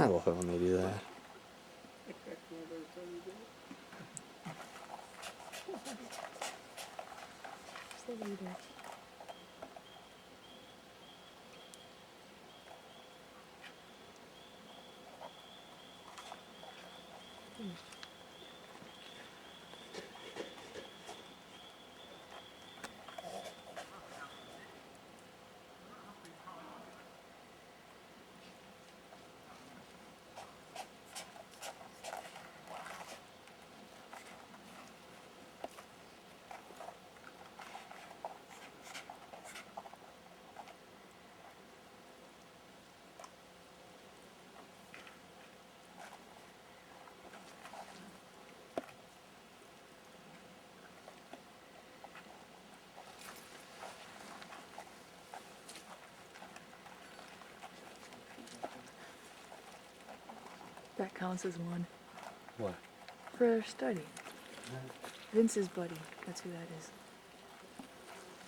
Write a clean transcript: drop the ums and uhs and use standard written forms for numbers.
I love it when they do that. Just a leader. That counts as one. What? For study. Vince's buddy. That's who that is.